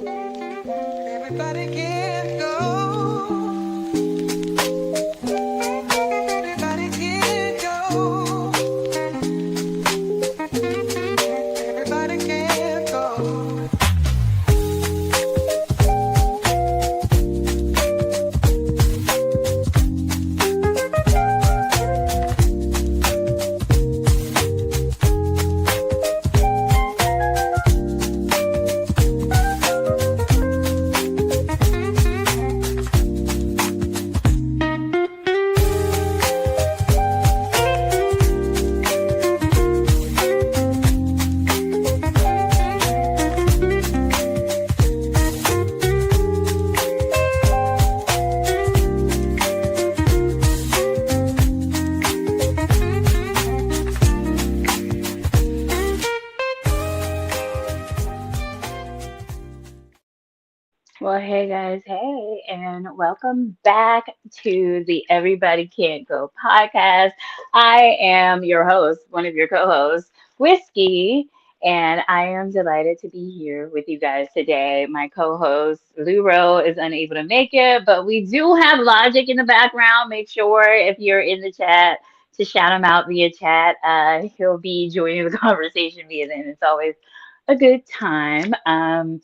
Everybody can go. Everybody can go. Everybody can go. Well, hey guys, hey, and welcome back to the Everybody Can't Go podcast. I am your host, one of your co hosts, Whiskey, and I am delighted to be here with you guys today. My co host, Luro, is unable to make it, but we do have Logic in the background. Make sure if you're in the chat to shout him out via chat. He'll be joining the conversation via then. It's always a good time. And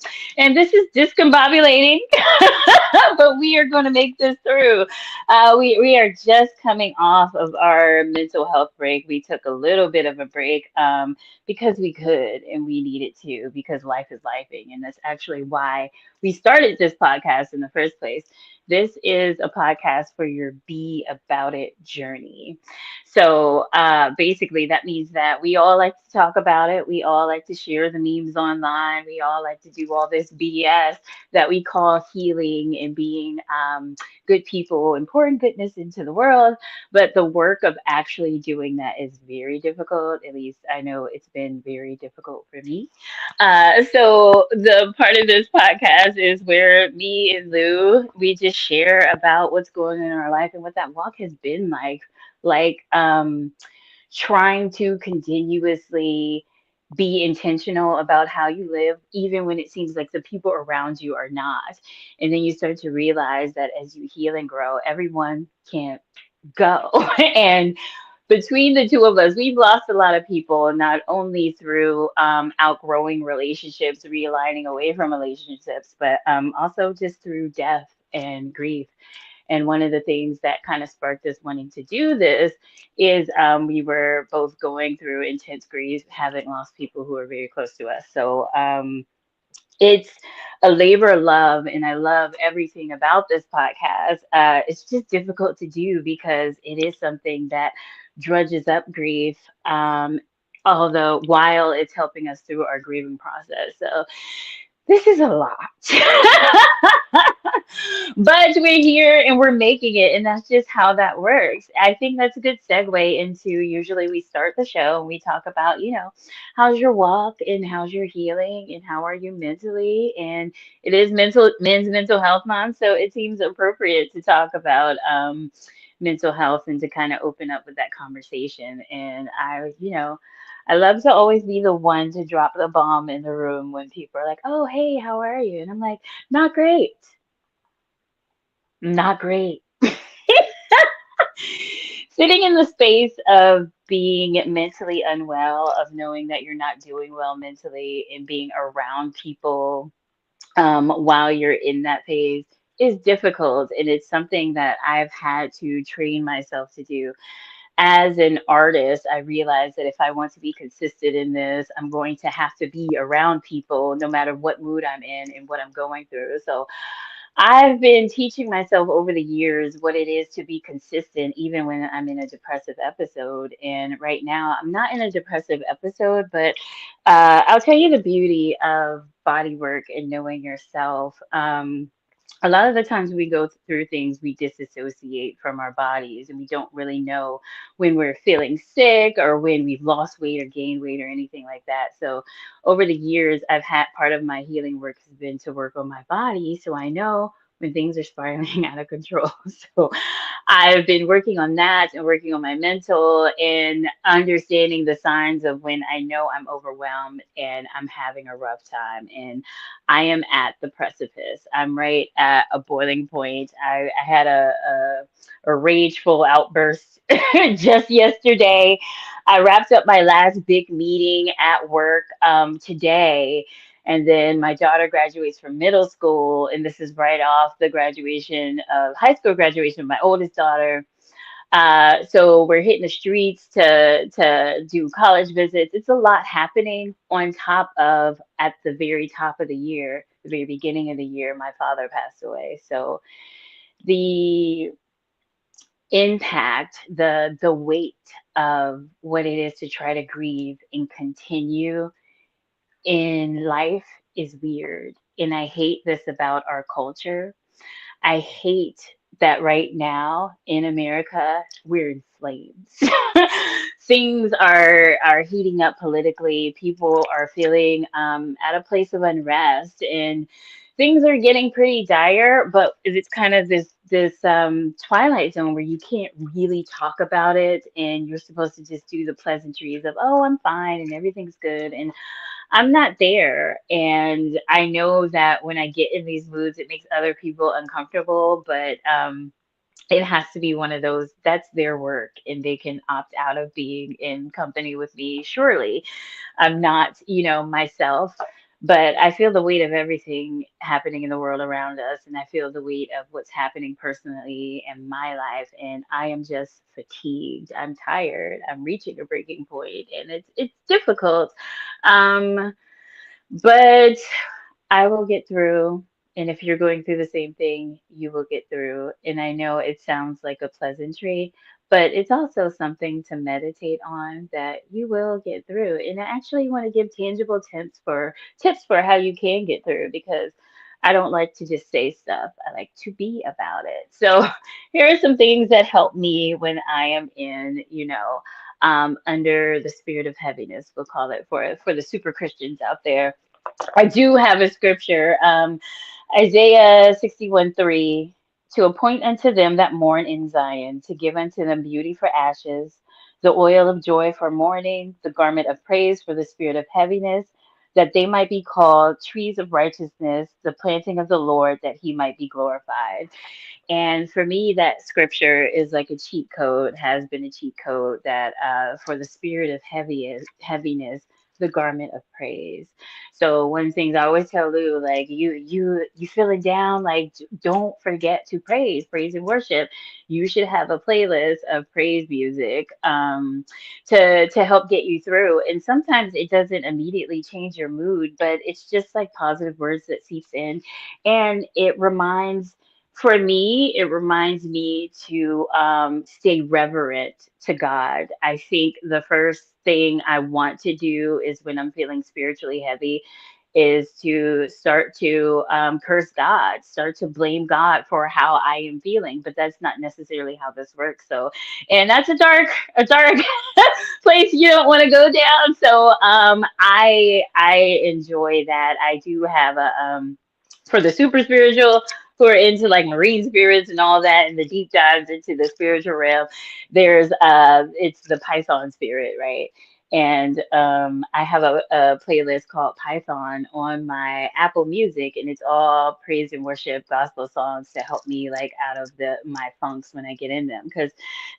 this is discombobulating, but we are going to make this through. We are just coming off of our mental health break. We took a little bit of a break because we could and we needed to because life is lifing. And that's actually why we started this podcast in the first place. This is a podcast for your Be About It journey. So basically, that means that we all like to talk about it. We all like to share the memes online. We all like to do all this BS that we call healing and being good people and pouring goodness into the world. But the work of actually doing that is very difficult. At least I know it's been very difficult for me. So the part of this podcast is where me and Lou, we just share about what's going on in our life and what that walk has been like trying to continuously be intentional about how you live, even when it seems like the people around you are not. And then you start to realize that as you heal and grow, everyone can't go. And between the two of us, we've lost a lot of people, not only through outgrowing relationships, realigning away from relationships, but also just through death and grief. And one of the things that kind of sparked us wanting to do this is we were both going through intense grief, having lost people who are very close to us. So it's a labor of love, and I love everything about this podcast. It's just difficult to do because it is something that drudges up grief. Although while it's helping us through our grieving process. So this is a lot. But we're here and we're making it, and that's just how that works. I think that's a good segue into usually we start the show and we talk about, how's your walk and how's your healing and how are you mentally? And it is men's mental health month, so it seems appropriate to talk about mental health and to kind of open up with that conversation. And I love to always be the one to drop the bomb in the room when people are like, "Oh, hey, how are you?" And I'm like, "Not great, not great." Sitting in the space of being mentally unwell, of knowing that you're not doing well mentally, and being around people while you're in that phase is difficult. And it's something that I've had to train myself to do. As an artist, I realized that if I want to be consistent in this, I'm going to have to be around people no matter what mood I'm in and what I'm going through. So I've been teaching myself over the years what it is to be consistent, even when I'm in a depressive episode. And right now, I'm not in a depressive episode, but I'll tell you the beauty of body work and knowing yourself. A lot of the times we go through things, we disassociate from our bodies and we don't really know when we're feeling sick or when we've lost weight or gained weight or anything like that. So over the years, I've had part of my healing work has been to work on my body. So I know when things are spiraling out of control. So I've been working on that and working on my mental and understanding the signs of when I know I'm overwhelmed and I'm having a rough time. And I am at the precipice. I'm right at a boiling point. I had a rageful outburst just yesterday. I wrapped up my last big meeting at work today. And then my daughter graduates from middle school, and this is right off the graduation of high school graduation of my oldest daughter. So we're hitting the streets to do college visits. It's a lot happening on top of at the very top of the year, the very beginning of the year, my father passed away. So the impact, the weight of what it is to try to grieve and continue in life is weird. And I hate this about our culture. I hate that right now in America we're in flames. Things are heating up politically. People are feeling at a place of unrest, and things are getting pretty dire. But it's kind of this twilight zone where you can't really talk about it, and you're supposed to just do the pleasantries of, oh, I'm fine and everything's good. And I'm not there. And I know that when I get in these moods, it makes other people uncomfortable, but it has to be one of those that's their work and they can opt out of being in company with me. Surely I'm not, myself, but I feel the weight of everything happening in the world around us. And I feel the weight of what's happening personally in my life. And I am just fatigued. I'm tired. I'm reaching a breaking point and it's difficult. Um, but I will get through. And if you're going through the same thing, you will get through. And I know it sounds like a pleasantry, but it's also something to meditate on that you will get through. And I actually want to give tangible tips for how you can get through because I don't like to just say stuff. I like to be about it. So here are some things that help me when I am in, under the spirit of heaviness, we'll call it for the super Christians out there. I do have a scripture, Isaiah 61:3, to appoint unto them that mourn in Zion, to give unto them beauty for ashes, the oil of joy for mourning, the garment of praise for the spirit of heaviness, that they might be called trees of righteousness, the planting of the Lord, that he might be glorified. And for me, that scripture is like a cheat code, has been a cheat code that for the spirit of heaviness, the garment of praise. So one of the things I always tell Lou, like you feeling down, like don't forget to praise and worship. You should have a playlist of praise music to help get you through. And sometimes it doesn't immediately change your mood, but it's just like positive words that seeps in, and for me, it reminds me to stay reverent to God. I think the first thing I want to do is when I'm feeling spiritually heavy, is to start to curse God, start to blame God for how I am feeling. But that's not necessarily how this works. So, and that's a dark place you don't want to go down. So, I enjoy that. I do have a for the super spiritual who are into like marine spirits and all that and the deep dives into the spiritual realm, there's it's the Python spirit, right? And I have a playlist called Python on my Apple Music, and it's all praise and worship gospel songs to help me like out of the my funks when I get in them. Because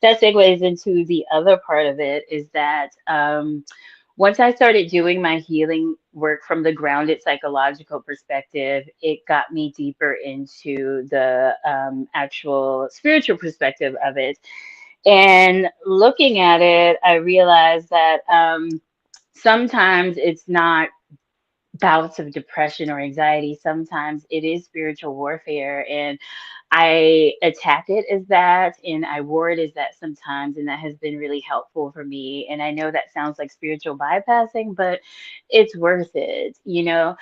that segues into the other part of it is that once I started doing my healing work from the grounded psychological perspective, it got me deeper into the actual spiritual perspective of it. And looking at it, I realized that sometimes it's not bouts of depression or anxiety. Sometimes it is spiritual warfare. And I attack it as that and I wore it as that sometimes, and that has been really helpful for me. And I know that sounds like spiritual bypassing, but it's worth it, you know.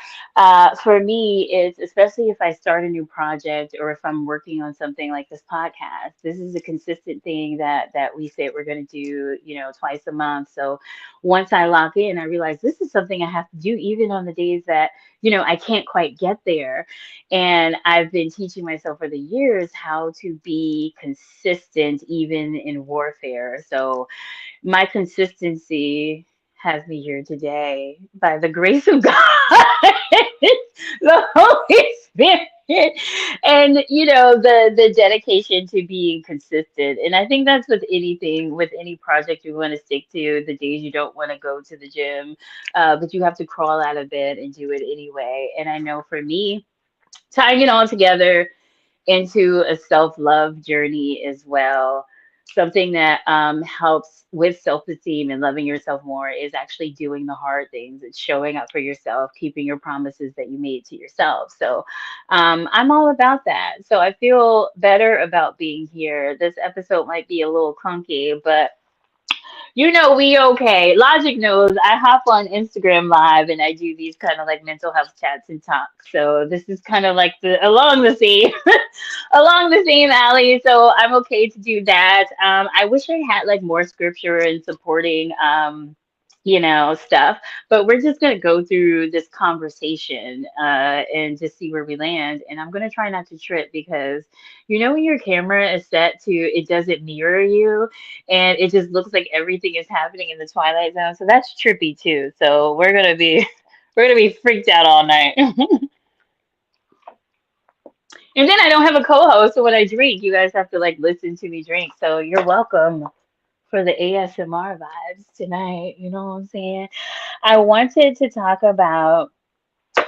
For me, it's especially if I start a new project or if I'm working on something like this podcast. This is a consistent thing that we say we're going to do, you know, twice a month. So once I lock in, I realize this is something I have to do even on the days that, you know, I can't quite get there. And I've been teaching myself for the years how to be consistent even in warfare. So my consistency has me here today by the grace of God, the Holy Spirit, and you know the dedication to being consistent. And I think that's with anything, with any project you want to stick to. The days you don't want to go to the gym, but you have to crawl out of bed and do it anyway. And I know for me, tying it all together into a self love journey as well. Something that helps with self esteem and loving yourself more is actually doing the hard things. It's showing up for yourself, keeping your promises that you made to yourself. So I'm all about that. So I feel better about being here. This episode might be a little clunky, but you know, we okay. Logic knows I hop on Instagram Live and I do these kind of like mental health chats and talks. So this is kind of like the along the same along the same alley. So I'm okay to do that. I wish I had like more scripture and supporting you know, stuff. But we're just gonna go through this conversation and just see where we land. And I'm gonna try not to trip because you know when your camera is set to it doesn't mirror you and it just looks like everything is happening in the twilight zone. So that's trippy too. So we're gonna be we're gonna be freaked out all night. And then I don't have a co-host, so when I drink, you guys have to like listen to me drink. So you're welcome for the ASMR vibes tonight. You know what I'm saying? I wanted to talk about.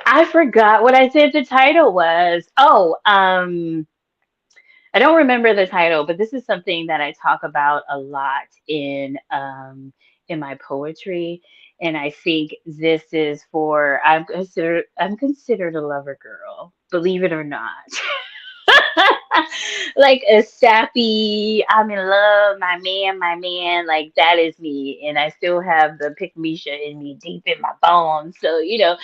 I forgot what I said the title was. Oh, I don't remember the title, but this is something that I talk about a lot in my poetry. And I think this is for I'm considered a lover girl, believe it or not. Like a sappy, I'm in love, my man, like that is me. And I still have the pick Misha in me deep in my bones. So, you know,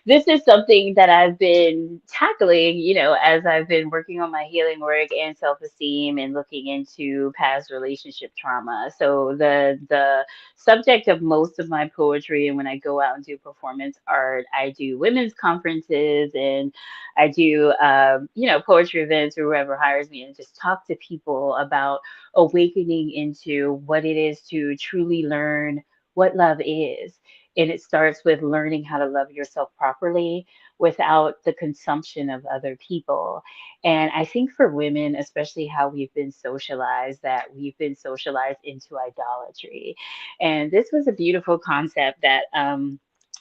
this is something that I've been tackling, you know, as I've been working on my healing work and self-esteem and looking into past relationship trauma. So the subject of most of my poetry and when I go out and do performance art, I do women's conferences and I do you know, poetry events or whoever hires me and just talk to people about awakening into what it is to truly learn what love is. And it starts with learning how to love yourself properly without the consumption of other people. And I think for women, especially how we've been socialized, that we've been socialized into idolatry. And this was a beautiful concept that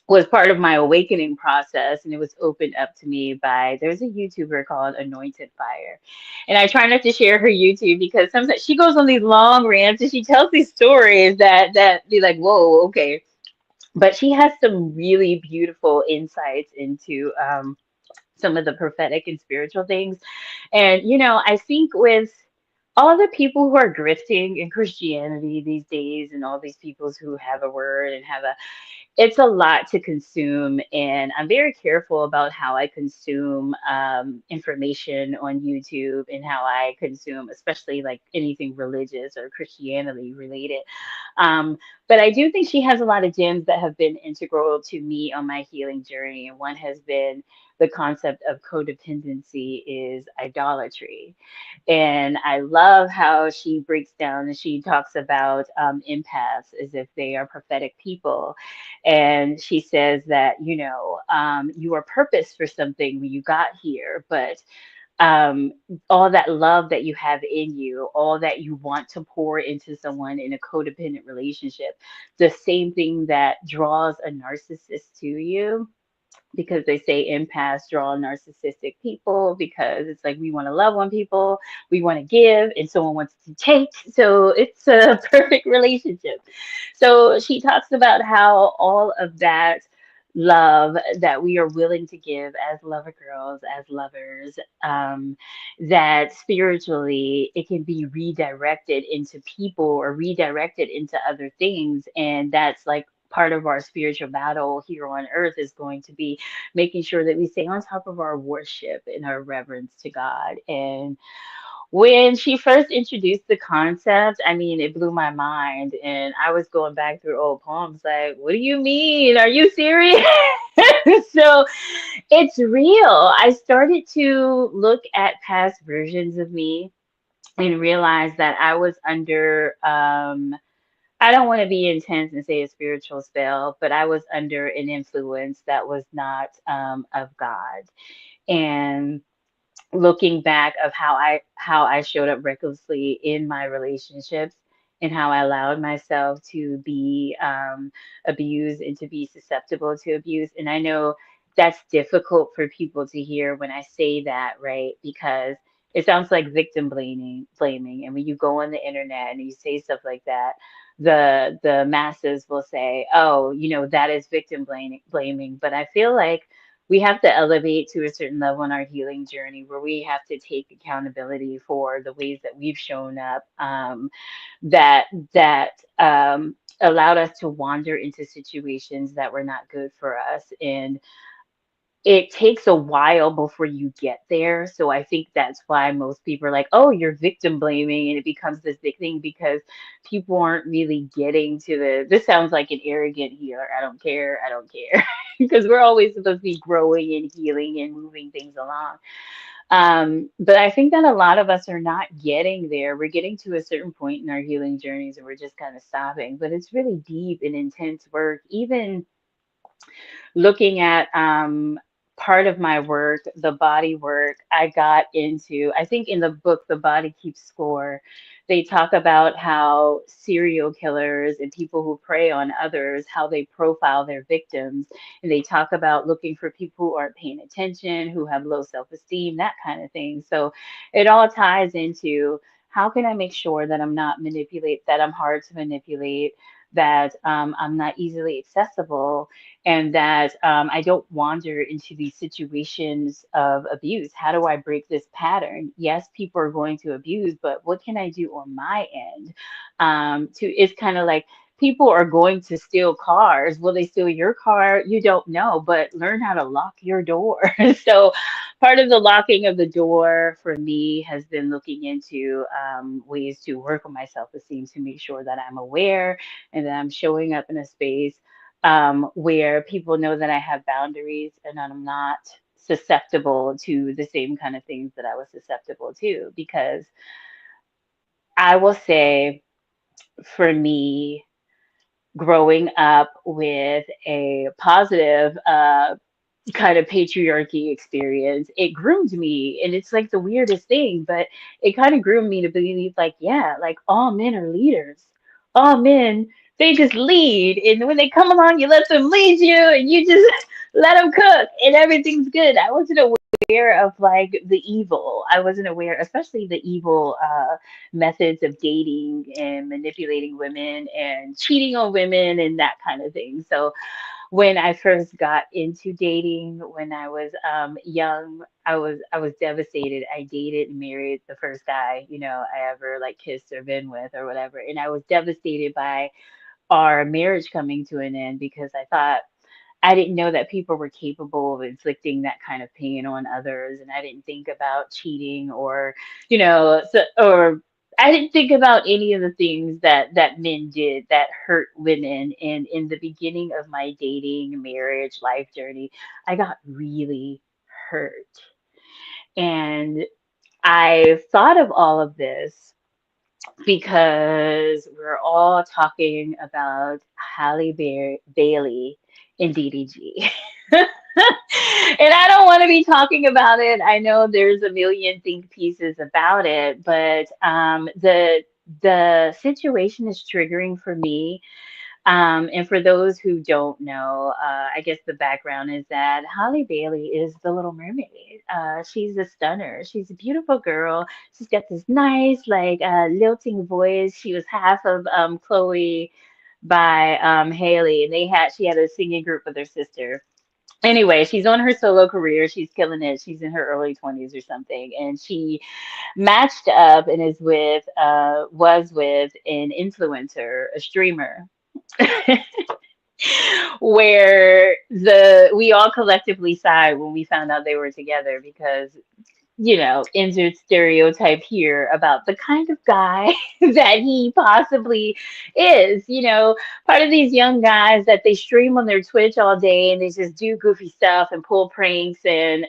was part of my awakening process, and it was opened up to me by there's a YouTuber called Anointed Fire. And I try not to share her YouTube because sometimes she goes on these long rants and she tells these stories that be like, whoa, okay, but she has some really beautiful insights into some of the prophetic and spiritual things. And, you know, I think with all the people who are grifting in Christianity these days and all these people who have a word and have a it's a lot to consume, and I'm very careful about how I consume information on YouTube and how I consume, especially like anything religious or Christianity related. Um, but I do think she has a lot of gems that have been integral to me on my healing journey, and one has been the concept of codependency is idolatry. And I love how she breaks down and she talks about empaths as if they are prophetic people, and she says that, you know, you are purposed for something when you got here, but um, all that love that you have in you, all that you want to pour into someone in a codependent relationship, the same thing that draws a narcissist to you, because they say empaths draw narcissistic people because it's like we want to love on people, we want to give, and someone wants to take. So it's a perfect relationship. So she talks about how all of that. love that we are willing to give as lover girls, as lovers, that spiritually it can be redirected into people or redirected into other things. And that's like part of our spiritual battle here on earth is going to be making sure that we stay on top of our worship and our reverence to God. And when she first introduced the concept, I mean, it blew my mind. And I was going back through old poems like, what do you mean? Are you serious? So it's real. I started to look at past versions of me and realize that I was under, I don't want to be intense and say a spiritual spell, but I was under an influence that was not of God. And looking back of how I showed up recklessly in my relationships and how I allowed myself to be abused and to be susceptible to abuse. And I know that's difficult for people to hear when I say that, right? Because it sounds like victim blaming. And when you go on the internet and you say stuff like that, the masses will say, oh, that is victim blaming. But I feel like we have to elevate to a certain level in our healing journey where we have to take accountability for the ways that we've shown up, that allowed us to wander into situations that were not good for us. And it takes a while before you get there. So I think that's why most people are like, oh, you're victim blaming. And it becomes this big thing because people aren't really getting to this sounds like an arrogant healer. I don't care. I don't care. Because we're always supposed to be growing and healing and moving things along. But I think that a lot of us are not getting there. We're getting to a certain point in our healing journeys and we're just kind of stopping. But it's really deep and intense work. Even looking at part of my work, the body work, I got into, I think in the book, The Body Keeps Score, they talk about how serial killers and people who prey on others, how they profile their victims. And they talk about looking for people who aren't paying attention, who have low self esteem, that kind of thing. So it all ties into how can I make sure that I'm not manipulate, that I'm hard to manipulate, that I'm not easily accessible, and that I don't wander into these situations of abuse. How do I break this pattern? Yes, people are going to abuse, but what can I do on my end? To it's kind of like people are going to steal cars. Will they steal your car? You don't know, but learn how to lock your door. So part of the locking of the door for me has been looking into ways to work on my self-esteem to make sure that I'm aware and that I'm showing up in a space where people know that I have boundaries and that I'm not susceptible to the same kind of things that I was susceptible to. Because I will say, for me, growing up with a positive kind of patriarchy experience, it groomed me. And it's like the weirdest thing, but it kind of groomed me to believe like, yeah, like all men are leaders. All men, they just lead. And when they come along, you let them lead you and you just let them cook and everything's good. I wasn't aware of like the evil. I wasn't aware, especially the evil methods of dating and manipulating women and cheating on women and that kind of thing. So when I first got into dating when I was young, I was devastated. I dated and married the first guy, I ever like kissed or been with or whatever. And I was devastated by our marriage coming to an end because I didn't know that people were capable of inflicting that kind of pain on others, and I didn't think about cheating or I didn't think about any of the things that men did that hurt women. And in the beginning of my dating, marriage, life journey, I got really hurt. And I thought of all of this because we're all talking about Bailey in DDG. And I don't want to be talking about it. I know there's a million think pieces about it, but the situation is triggering for me, and for those who don't know, I guess the background is that Holly Bailey is the Little Mermaid. She's a stunner. She's a beautiful girl. She's got this nice, like, lilting voice. She was half of Chloe. by Haley, and she had a singing group with her sister. Anyway, she's on her solo career. She's killing it. She's in her early 20s or something, and she matched up and was with an influencer, a streamer, where the we all collectively sighed when we found out they were together because insert stereotype here about the kind of guy that he possibly is. Part of these young guys that they stream on their Twitch all day and they just do goofy stuff and pull pranks. And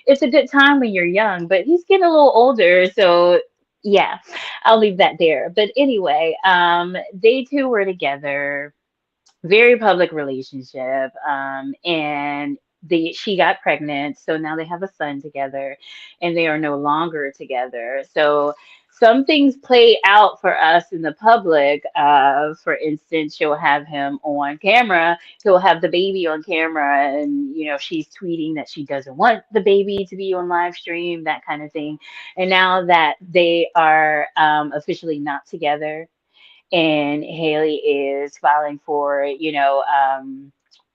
it's a good time when you're young, but he's getting a little older. So, yeah, I'll leave that there. But anyway, they two were together, very public relationship, and she got pregnant, so now they have a son together, and they are no longer together. So some things play out for us in the public. For instance, she'll have him on camera, he'll have the baby on camera, and she's tweeting that she doesn't want the baby to be on live stream, that kind of thing. And now that they are officially not together, and Haley is filing for,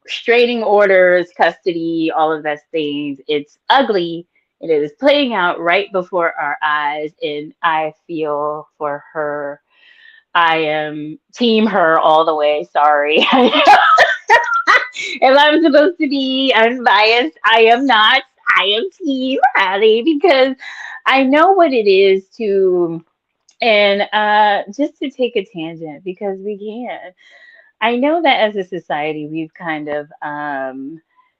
restraining orders, custody, all of those things. It's ugly, and it is playing out right before our eyes, and I feel for her. I am team her all the way. Sorry. If I'm supposed to be unbiased, I am not. I am team Haley because I know what it is to, and just to take a tangent, because we can. I know that as a society, we've kind of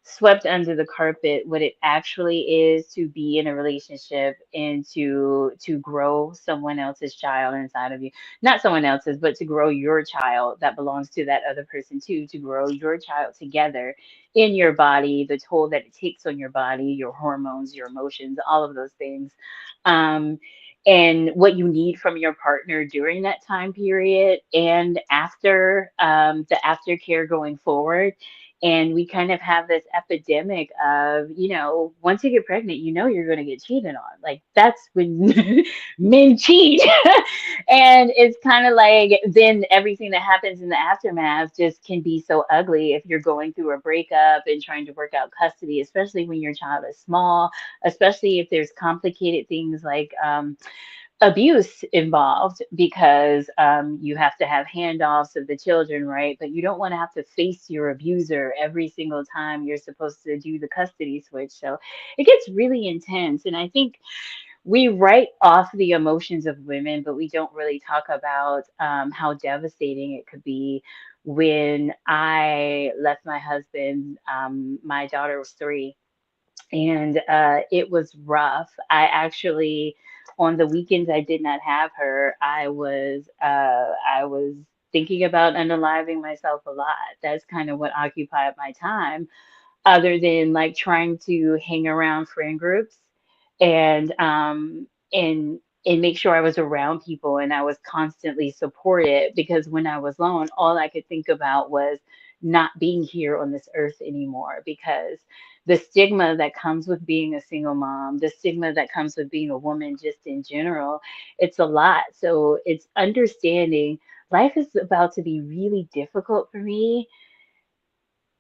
swept under the carpet what it actually is to be in a relationship and to grow someone else's child inside of you. Not someone else's, but to grow your child that belongs to that other person too. To grow your child together in your body, the toll that it takes on your body, your hormones, your emotions, all of those things. Um, and what you need from your partner during that time period and after, the aftercare going forward. And we kind of have this epidemic of, once you get pregnant, you're going to get cheated on. Like, that's when men cheat. And it's kind of like then everything that happens in the aftermath just can be so ugly if you're going through a breakup and trying to work out custody, especially when your child is small, especially if there's complicated things like abuse involved, because you have to have handoffs of the children, right? But you don't want to have to face your abuser every single time you're supposed to do the custody switch. So it gets really intense. And I think we write off the emotions of women, but we don't really talk about how devastating it could be. When I left my husband, my daughter was 3, and it was rough. On the weekends I did not have her, I was thinking about unaliving myself a lot. That's kind of what occupied my time, other than like trying to hang around friend groups and and make sure I was around people and I was constantly supported, because when I was alone, all I could think about was not being here on this earth anymore, because the stigma that comes with being a single mom, the stigma that comes with being a woman just in general, it's a lot. So it's understanding life is about to be really difficult for me,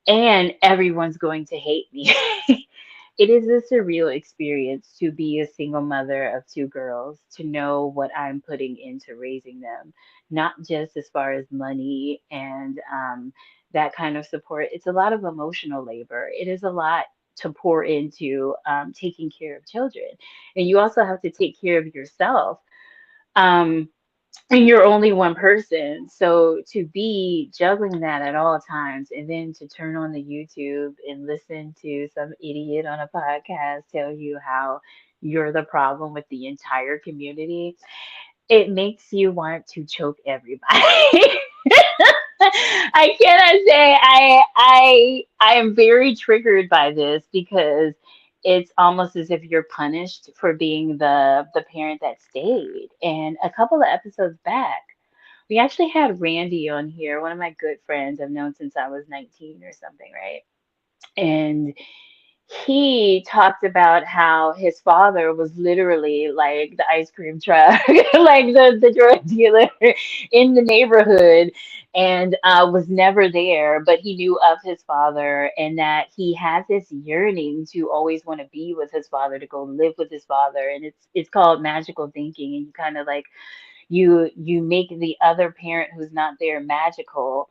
and everyone's going to hate me. It is a surreal experience to be a single mother of 2 girls, to know what I'm putting into raising them, not just as far as money and that kind of support. It's a lot of emotional labor. It is a lot to pour into taking care of children. And you also have to take care of yourself. Um, and you're only one person. So to be juggling that at all times, and then to turn on the YouTube and listen to some idiot on a podcast tell you how you're the problem with the entire community, it makes you want to choke everybody. I cannot say I am very triggered by this, because it's almost as if you're punished for being the parent that stayed. And a couple of episodes back, we actually had Randy on here, one of my good friends I've known since I was 19 or something, right? And he talked about how his father was literally like the ice cream truck, like the drug dealer in the neighborhood, and was never there, but he knew of his father, and that he had this yearning to always want to be with his father, to go live with his father. And it's called magical thinking, and you kind of like you make the other parent who's not there magical,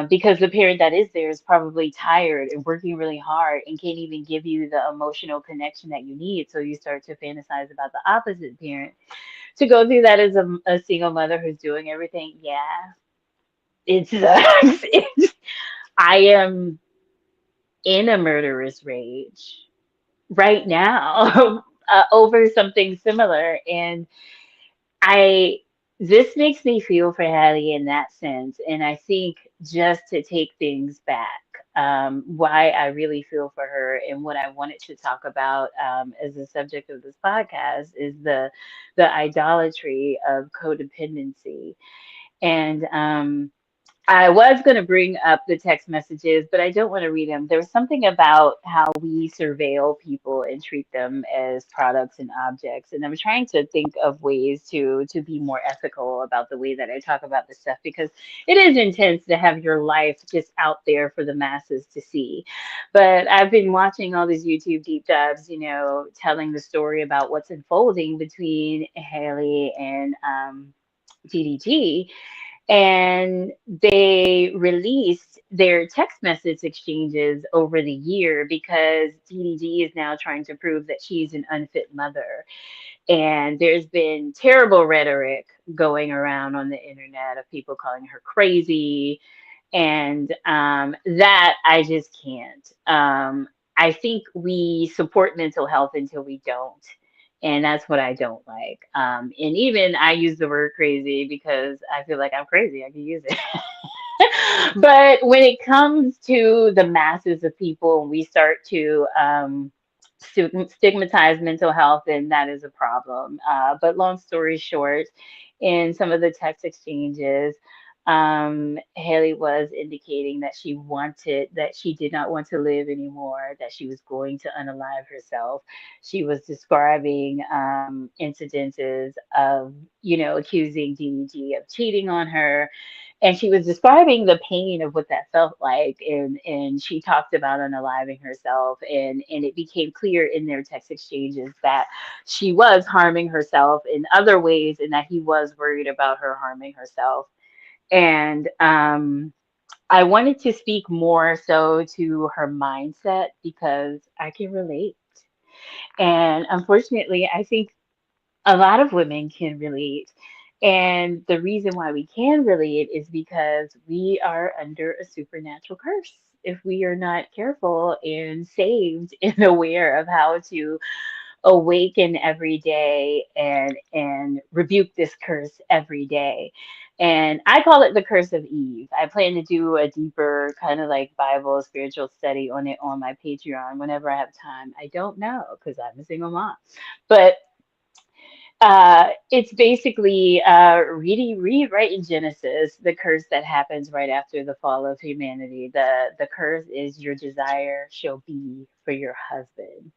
because the parent that is there is probably tired and working really hard and can't even give you the emotional connection that you need. So you start to fantasize about the opposite parent. To go through that as a single mother who's doing everything, yeah, it sucks. I am in a murderous rage right now over something similar. And I this makes me feel for Hattie in that sense, and I think just to take things back, why I really feel for her and what I wanted to talk about as the subject of this podcast is the idolatry of codependency. And I was going to bring up the text messages, but I don't want to read them. There was something about how we surveil people and treat them as products and objects. And I'm trying to think of ways to be more ethical about the way that I talk about this stuff, because it is intense to have your life just out there for the masses to see. But I've been watching all these YouTube deep dives, telling the story about what's unfolding between Haley and DDG, and they released their text message exchanges over the year because DDG is now trying to prove that she's an unfit mother. And there's been terrible rhetoric going around on the internet of people calling her crazy, and that I just can't. I think we support mental health until we don't. And that's what I don't like. And even I use the word crazy because I feel like I'm crazy. I can use it. But when it comes to the masses of people, we start to stigmatize mental health, and that is a problem. But long story short, in some of the text exchanges, Haley was indicating that she did not want to live anymore, that she was going to unalive herself. She was describing incidences of, accusing DDG of cheating on her, and she was describing the pain of what that felt like, and she talked about unaliving herself, and it became clear in their text exchanges that she was harming herself in other ways, and that he was worried about her harming herself. And I wanted to speak more so to her mindset because I can relate. And unfortunately, I think a lot of women can relate. And the reason why we can relate is because we are under a supernatural curse. If we are not careful and saved and aware of how to awaken every day and rebuke this curse every day. And I call it the curse of Eve. I plan to do a deeper kind of like Bible spiritual study on it on my Patreon whenever I have time. I don't know because I'm a single mom. But it's basically read right in Genesis the curse that happens right after the fall of humanity. The curse is your desire shall be for your husband.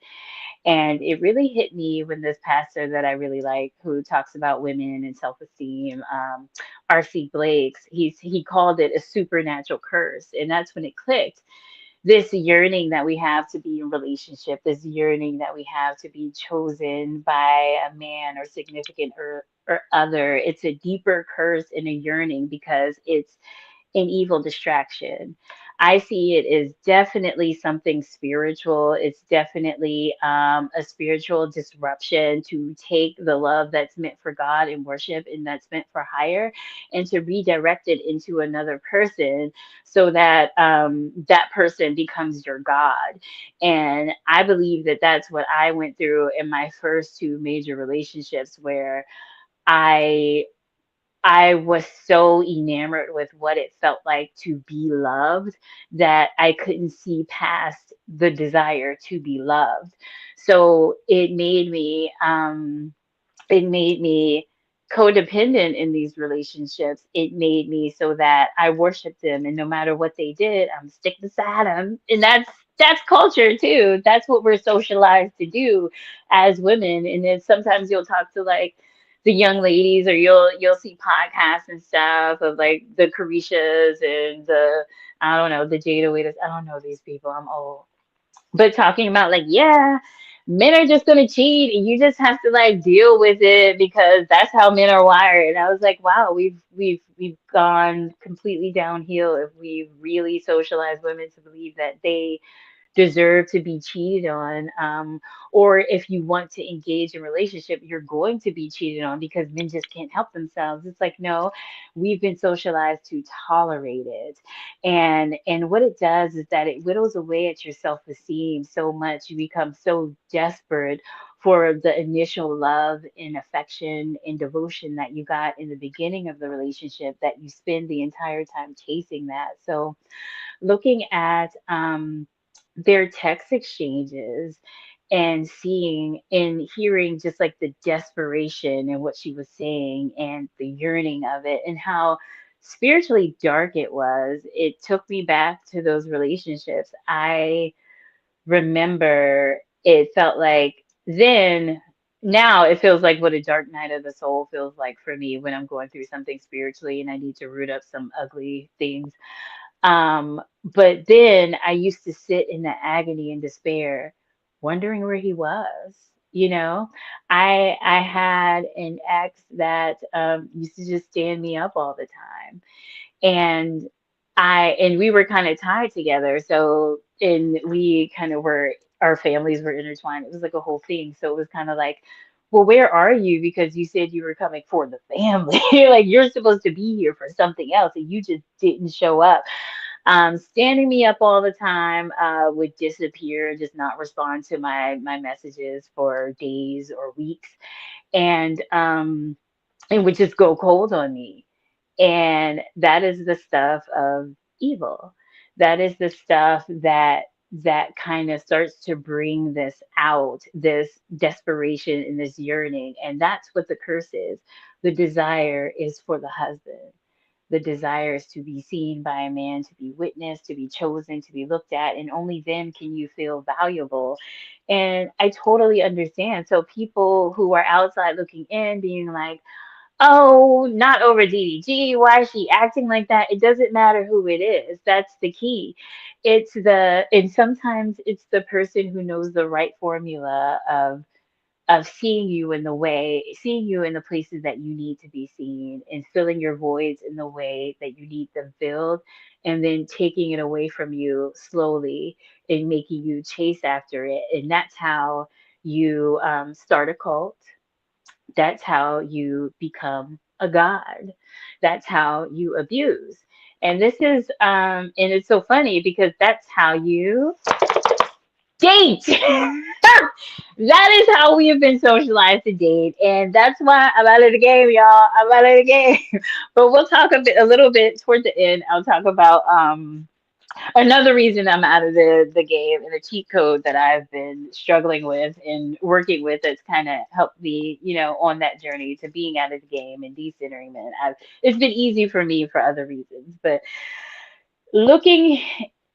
And it really hit me when this pastor that I really like, who talks about women and self-esteem, R.C. Blakes, he called it a supernatural curse. And that's when it clicked. This yearning that we have to be in relationship, this yearning that we have to be chosen by a man or significant or other, it's a deeper curse and a yearning because it's an evil distraction. I see it as definitely something spiritual. It's definitely a spiritual disruption to take the love that's meant for God and worship and that's meant for hire, and to redirect it into another person so that that person becomes your God. And I believe that that's what I went through in my first two major relationships, where I I was so enamored with what it felt like to be loved that I couldn't see past the desire to be loved. So it made me codependent in these relationships. It made me so that I worshiped them, and no matter what they did, I'm stick beside them, and that's culture too. That's what we're socialized to do as women. And then sometimes you'll talk to like the young ladies, or you'll see podcasts and stuff of like the Carishas and the, I don't know, the Jada Waiters. I don't know these people. I'm old, but talking about like, yeah, men are just gonna cheat and you just have to like deal with it because that's how men are wired. And I was like, wow, we've gone completely downhill if we really socialize women to believe that they deserve to be cheated on, or if you want to engage in relationship, you're going to be cheated on because men just can't help themselves. It's like, no, we've been socialized to tolerate it. And what it does is that it whittles away at your self-esteem so much. You become so desperate for the initial love and affection and devotion that you got in the beginning of the relationship, that you spend the entire time chasing that. So looking at their text exchanges and seeing and hearing just like the desperation and what she was saying and the yearning of it and how spiritually dark it was, it took me back to those relationships. I remember it felt like then, now it feels like what a dark night of the soul feels like for me when I'm going through something spiritually and I need to root up some ugly things. But then I used to sit in the agony and despair, wondering where he was. You know, I had an ex that used to just stand me up all the time, and we were kind of tied together. So, and we kind of were, our families were intertwined. It was like a whole thing. So it was kind of like, well, where are you? Because you said you were coming for the family. Like you're supposed to be here for something else, and you just didn't show up. Standing me up all the time, would disappear, just not respond to my messages for days or weeks, and it would just go cold on me. And that is the stuff of evil. That is the stuff that kind of starts to bring this out, this desperation and this yearning. And that's what the curse is. The desire is for the husband. The desire is to be seen by a man, to be witnessed, to be chosen, to be looked at, and only then can you feel valuable. And I totally understand. So people who are outside looking in, being like, oh, not over DDG. Why is she acting like that? It doesn't matter who it is. That's the key. And sometimes it's the person who knows the right formula of seeing you in the way, seeing you in the places that you need to be seen, and filling your voids in the way that you need them filled, and then taking it away from you slowly and making you chase after it. And that's how you start a cult. That's how you become a god. That's how you abuse. And this is, and it's so funny because that's how you date. That is how we have been socialized to date, and that's why I'm out of the game, y'all. I'm out of the game. But we'll talk a little bit toward the end. I'll talk about another reason I'm out of the game, and the cheat code that I've been struggling with and working with, that's kind of helped me, on that journey to being out of the game and decentering men. It's been easy for me for other reasons, but looking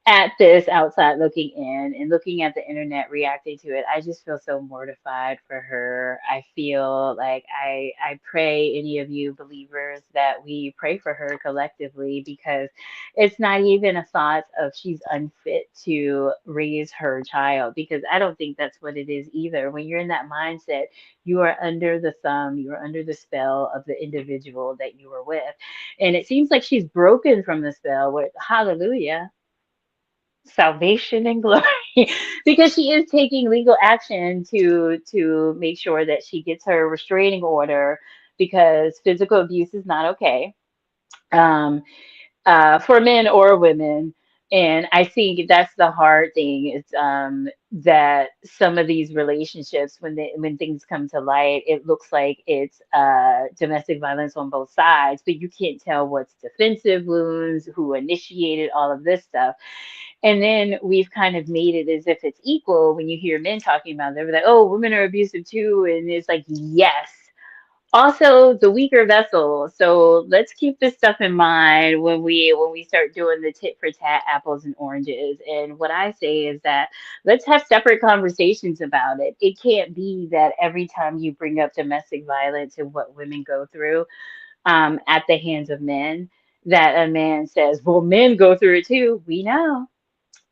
at this outside looking in and looking at the internet reacting to it, I just feel so mortified for her. I feel like I pray any of you believers that we pray for her collectively, because it's not even a thought of she's unfit to raise her child, because I don't think that's what it is either. When you're in that mindset, you are under the thumb, you are under the spell of the individual that you were with. And it seems like she's broken from the spell with hallelujah, salvation and glory, because she is taking legal action to make sure that she gets her restraining order, because physical abuse is not okay. Um, for men or women. And I think that's the hard thing, is that some of these relationships, when things come to light, it looks like it's domestic violence on both sides, but you can't tell what's defensive wounds, who initiated all of this stuff. And then we've kind of made it as if it's equal. When you hear men talking about it, they're like, oh, women are abusive too. And it's like, yes, Also the weaker vessel. So let's keep this stuff in mind when we start doing the tit for tat apples and oranges. And what I say is that let's have separate conversations about it. It can't be that every time you bring up domestic violence and what women go through at the hands of men, that a man says, well, men go through it too. We know.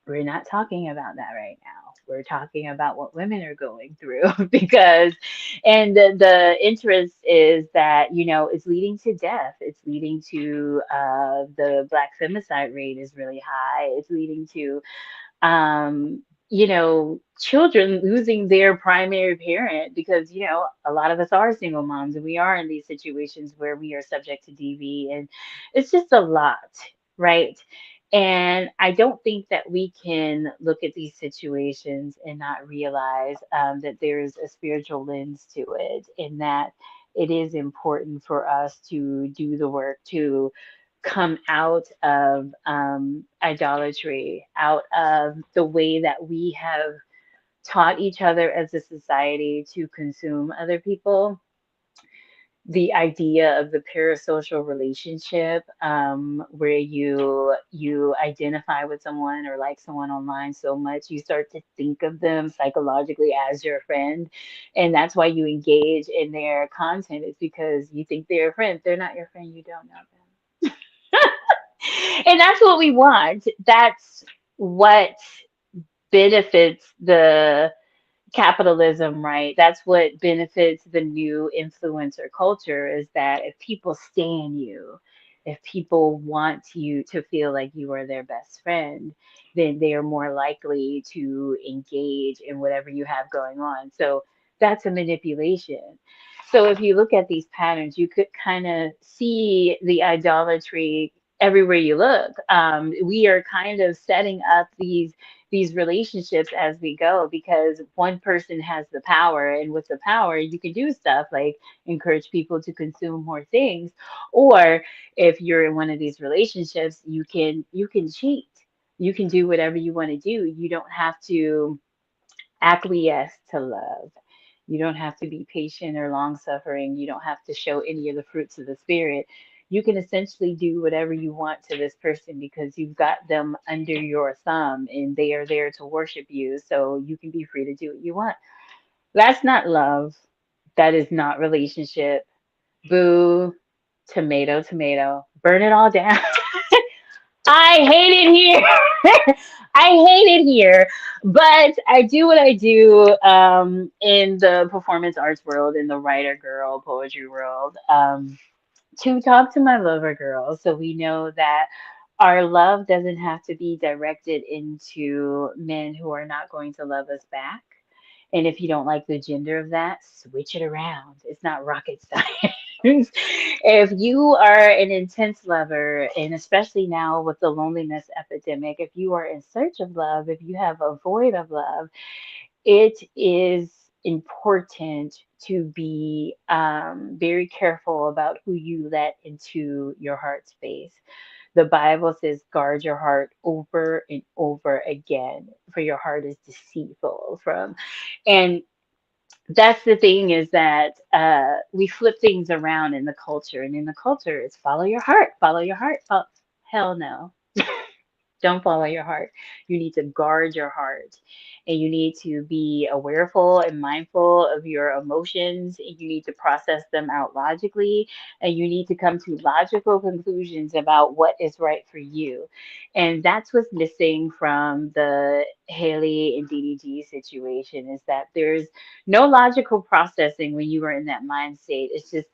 We're not talking about that right now. We're talking about what women are going through because, and the interest is that, it's leading to death. It's leading to the black femicide rate is really high. It's leading to children losing their primary parent because, a lot of us are single moms and we are in these situations where we are subject to DV and it's just a lot, right? And I don't think that we can look at these situations and not realize that there's a spiritual lens to it and that it is important for us to do the work to come out of idolatry, out of the way that we have taught each other as a society to consume other people. The idea of the parasocial relationship, where you identify with someone or like someone online so much, you start to think of them psychologically as your friend, and that's why you engage in their content. Is because you think they're a friend. They're not your friend. You don't know them. And that's what we want. That's what benefits the capitalism, right? That's what benefits the new influencer culture is that if people stand you, if people want you to feel like you are their best friend, then they are more likely to engage in whatever you have going on. So that's a manipulation. So if you look at these patterns, you could kind of see the idolatry everywhere you look. We are kind of setting up these relationships as we go because one person has the power, and with the power you can do stuff like encourage people to consume more things, or if you're in one of these relationships, you can cheat, you can do whatever you want to do. You don't have to acquiesce to love. You don't have to be patient or long suffering. You don't have to show any of the fruits of the spirit. You can essentially do whatever you want to this person because you've got them under your thumb and they are there to worship you. So you can be free to do what you want. That's not love. That is not relationship. Boo, tomato, tomato. Burn it all down. I hate it here. I hate it here. But I do what I do in the performance arts world, in the writer girl, poetry world, to talk to my lover girls. So we know that our love doesn't have to be directed into men who are not going to love us back. And if you don't like the gender of that, switch it around. It's not rocket science. If you are an intense lover, and especially now with the loneliness epidemic, if you are in search of love, if you have a void of love, it is important to be very careful about who you let into your heart space. The Bible says, guard your heart over and over again, for your heart is deceitful from. And that's the thing is that we flip things around in the culture, and in the culture, it's follow your heart, follow your heart. Hell no. Don't follow your heart. You need to guard your heart and you need to be awareful and mindful of your emotions. You need to process them out logically and you need to come to logical conclusions about what is right for you. And that's what's missing from the Haley and DDG situation is that there's no logical processing when you are in that mind state. It's just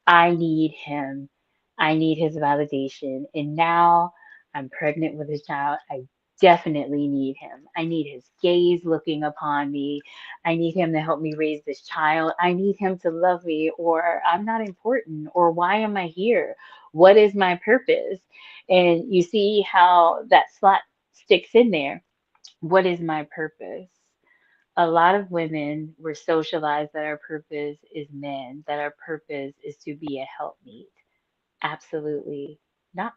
I need him. I need his validation. And now I'm pregnant with a child. I definitely need him. I need his gaze looking upon me. I need him to help me raise this child. I need him to love me, or I'm not important, or why am I here? What is my purpose? And you see how that slot sticks in there. What is my purpose? A lot of women were socialized that our purpose is men, that our purpose is to be a helpmeet. Absolutely not.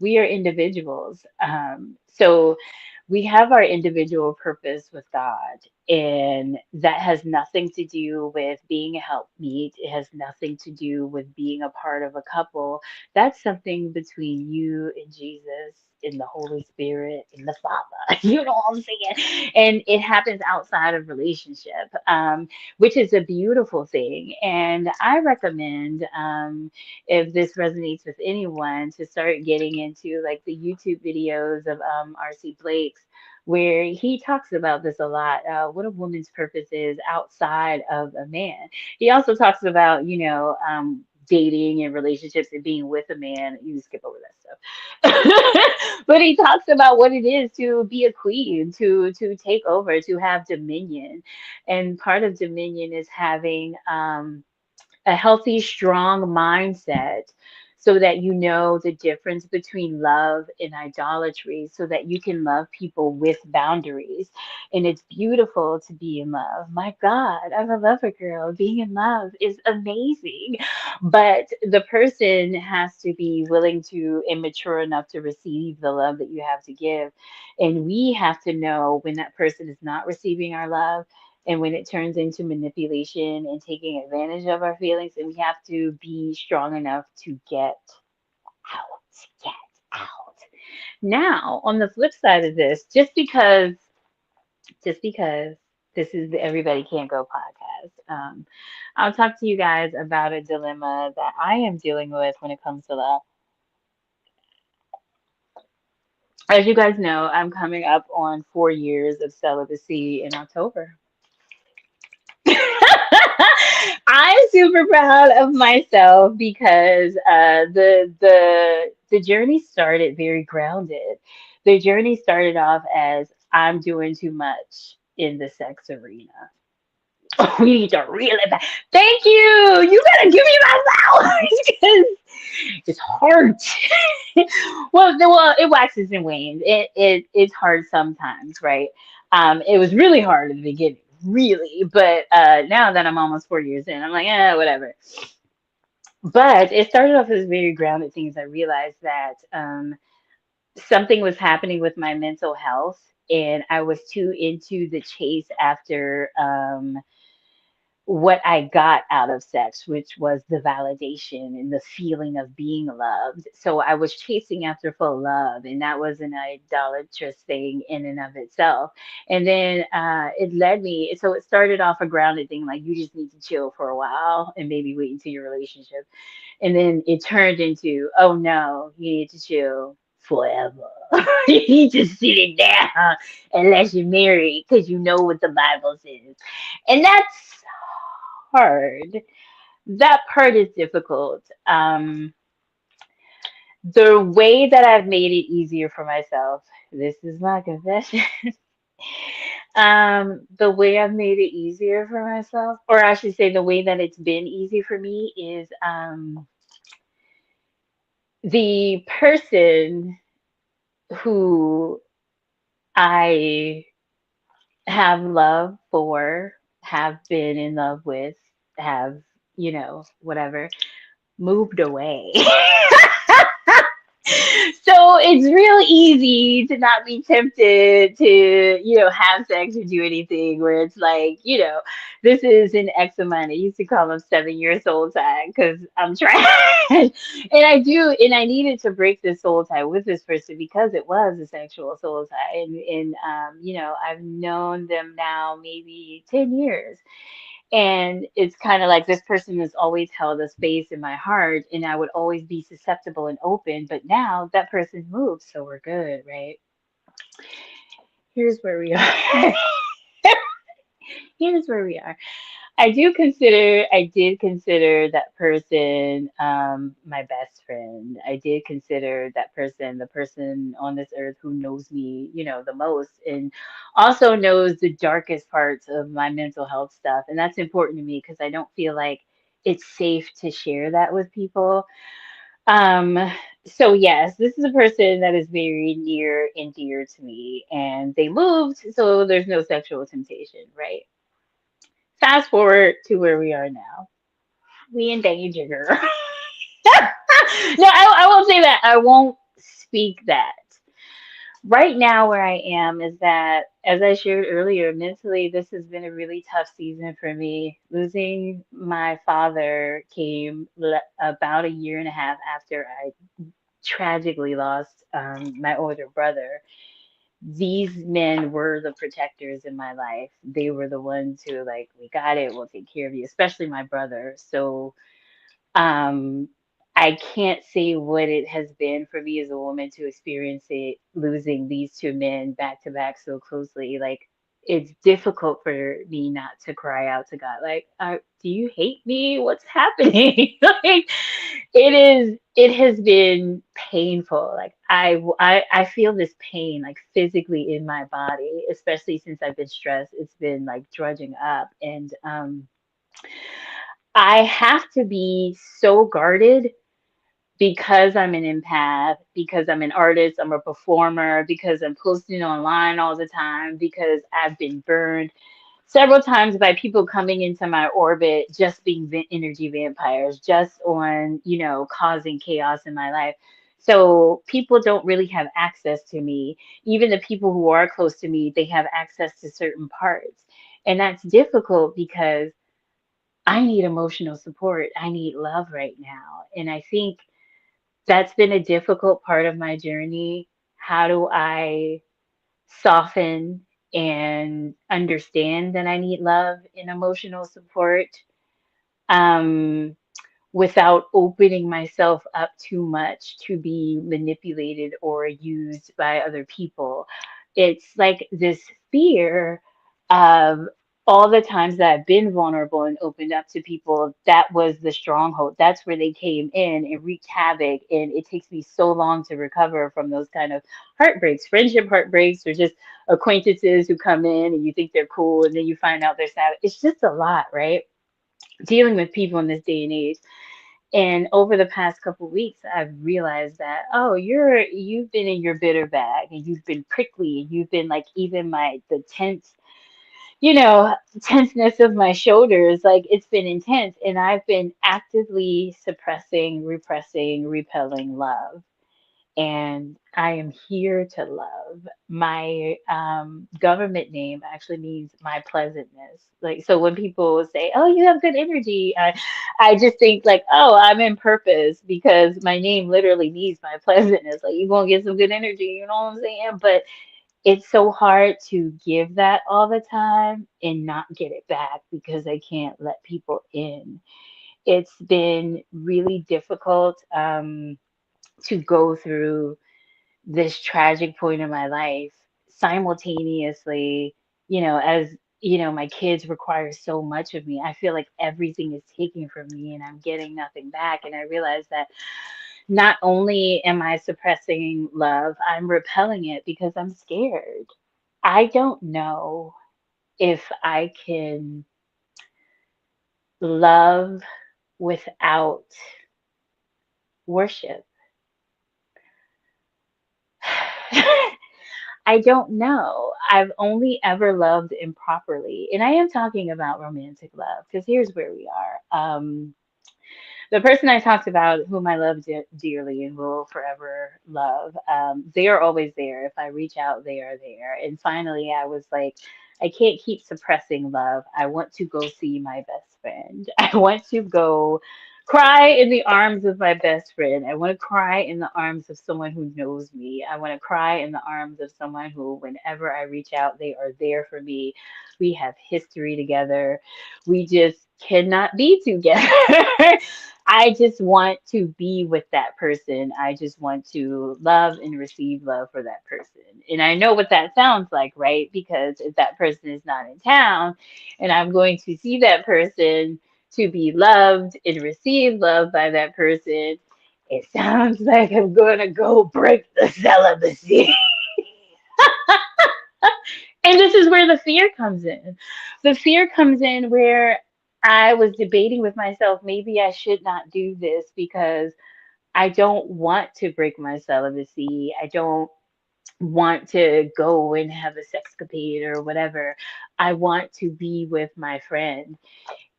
We are individuals. So we have our individual purpose with God, and that has nothing to do with being a helpmeet. It has nothing to do with being a part of a couple. That's something between you and Jesus and the Holy Spirit and the Father. You know what I'm saying? And it happens outside of relationship, which is a beautiful thing. And I recommend, if this resonates with anyone, to start getting into like the YouTube videos of RC Blake's, where he talks about this a lot, what a woman's purpose is outside of a man. He also talks about, dating and relationships and being with a man. You can skip over that stuff. But he talks about what it is to be a queen, to take over, to have dominion. And part of dominion is having a healthy, strong mindset so that you know the difference between love and idolatry, so that you can love people with boundaries. And it's beautiful to be in love. My God, I'm a lover girl. Being in love is amazing. But the person has to be willing to and mature enough to receive the love that you have to give. And we have to know when that person is not receiving our love, and when it turns into manipulation and taking advantage of our feelings, and we have to be strong enough to out, get out. Now, on the flip side of this, just because this is the Everybody Can't Go podcast, I'll talk to you guys about a dilemma that I am dealing with when it comes to love. As you guys know, I'm coming up on 4 years of celibacy in October. I'm super proud of myself because the journey started very grounded. The journey started off as I'm doing too much in the sex arena. We need to reel it back. Thank you. You gotta give me my flowers because it's hard. Well, it waxes and wanes. It's hard sometimes, right? It was really hard in the beginning, really, but now that I'm almost 4 years in, I'm like, whatever. But it started off as very grounded things. I realized that something was happening with my mental health, and I was too into the chase after what I got out of sex, which was the validation and the feeling of being loved. So I was chasing after full love, and that was an idolatrous thing in and of itself. And then it led me, so it started off a grounded thing, like you just need to chill for a while and maybe wait until your relationship. And then it turned into, oh no, you need to chill forever. You need to sit it down unless you're married because you know what the Bible says. And that's hard. That part is difficult. The way that I've made it easier for myself, this is my confession. The way I've made it easier for myself, or I should say, the way that it's been easy for me is the person who I have love for, have been in love with, have, whatever, moved away. So it's real easy to not be tempted to, have sex or do anything where it's like, this is an ex of mine. I used to call him 7 year soul tie because I'm trying. And I needed to break this soul tie with this person because it was a sexual soul tie. And I've known them now maybe 10 years. And it's kind of like this person has always held a space in my heart, and I would always be susceptible and open. But now that person's moved, so we're good, right? Here's where we are. Here's where we are. I did consider that person my best friend. I did consider that person the person on this earth who knows me, the most, and also knows the darkest parts of my mental health stuff. And that's important to me because I don't feel like it's safe to share that with people. Um, so yes, this is a person that is very near and dear to me, and they moved, so there's no sexual temptation, right? Fast forward to where we are now. We in danger, girl. No, I won't say that. I won't speak that. Right now, where I am is that, as I shared earlier, mentally, this has been a really tough season for me. Losing my father came about a year and a half after I tragically lost my older brother. These men were the protectors in my life. They were the ones who, like, we got it, we'll take care of you, especially my brother. So, um, I can't say what it has been for me as a woman to experience it, losing these two men back to back so closely. Like, it's difficult for me not to cry out to God, like, do you hate me? What's happening? Like, it has been painful. Like, I feel this pain, like, physically in my body, especially since I've been stressed. It's been like drudging up. And, I have to be so guarded because I'm an empath, because I'm an artist, I'm a performer, because I'm posting online all the time, because I've been burned several times by people coming into my orbit just being energy vampires, just on, causing chaos in my life. So people don't really have access to me. Even the people who are close to me, they have access to certain parts. And that's difficult because I need emotional support. I need love right now. And I think that's been a difficult part of my journey. How do I soften and understand that I need love and emotional support? Um, Without opening myself up too much to be manipulated or used by other people. It's like this fear of all the times that I've been vulnerable and opened up to people, that was the stronghold. That's where they came in and wreaked havoc. And it takes me so long to recover from those kind of heartbreaks, friendship heartbreaks, or just acquaintances who come in and you think they're cool and then you find out they're sad. It's just a lot, right? Dealing with people in this day and age. And over the past couple of weeks, I've realized that, oh, you've been in your bitter bag and you've been prickly and you've been like, even the you know, tenseness of my shoulders, like, it's been intense. And I've been actively suppressing, repressing, repelling love. And I am here to love. My government name actually means my pleasantness. Like, so when people say, "Oh, you have good energy," I just think like, "Oh, I'm in purpose," because my name literally means my pleasantness. Like, you're gonna get some good energy, you know what I'm saying? But it's so hard to give that all the time and not get it back because I can't let people in. It's been really difficult to go through this tragic point in my life simultaneously, as my kids require so much of me. I feel like everything is taken from me and I'm getting nothing back. And I realize that not only am I suppressing love, I'm repelling it because I'm scared. I don't know if I can love without worship. I don't know. I've only ever loved improperly. And I am talking about romantic love because here's where we are. The person I talked about, whom I love dearly and will forever love, they are always there. If I reach out, they are there. And finally, I was like, I can't keep suppressing love. I want to go see my best friend. I want to go cry in the arms of my best friend. I want to cry in the arms of someone who knows me. I want to cry in the arms of someone who, whenever I reach out, they are there for me. We have history together. We just cannot be together. I just want to be with that person. I just want to love and receive love for that person. And I know what that sounds like, right? Because if that person is not in town and I'm going to see that person to be loved and receive love by that person, it sounds like I'm going to go break the celibacy. And this is where the fear comes in. The fear comes in where I was debating with myself, maybe I should not do this because I don't want to break my celibacy. I don't want to go and have a sexcapade or whatever. I want to be with my friend.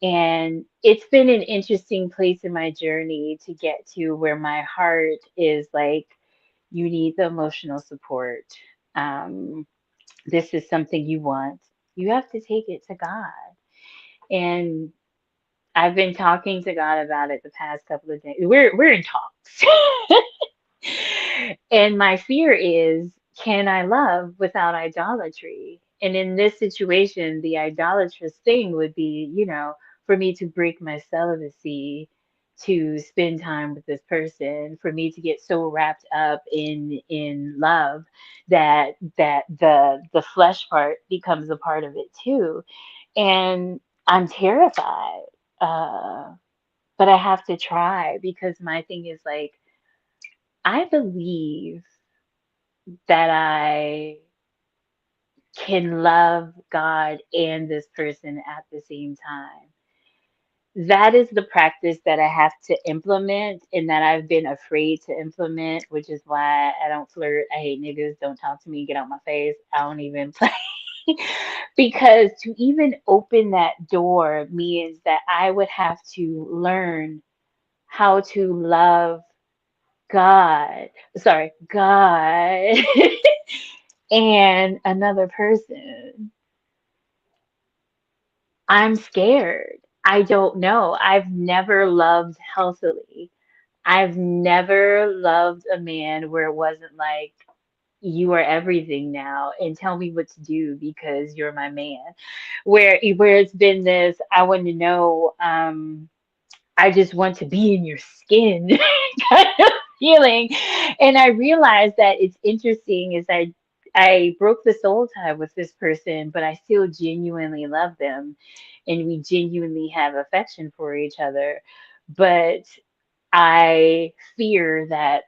And it's been an interesting place in my journey to get to where my heart is like, you need the emotional support. um, this is something you want, you have to take it to God. And I've been talking to God about it the past couple of days. We're in talks. And my fear is, can I love without idolatry? And in this situation, the idolatrous thing would be, for me to break my celibacy to spend time with this person, for me to get so wrapped up in love that the flesh part becomes a part of it too. And I'm terrified. Uh, but I have to try because my thing is like, I believe that I can love God and this person at the same time. That is the practice that I have to implement and that I've been afraid to implement, which is why I don't flirt. I hate niggas. Don't talk to me. Get out my face. I don't even play. Because to even open that door means that I would have to learn how to love God, sorry, God and another person. I'm scared. I don't know. I've never loved healthily. I've never loved a man where it wasn't like, you are everything now and tell me what to do because you're my man. Where it's been this, I want to know, I just want to be in your skin kind of feeling. And I realized that it's interesting is I broke the soul tie with this person, but I still genuinely love them and we genuinely have affection for each other. But I fear that,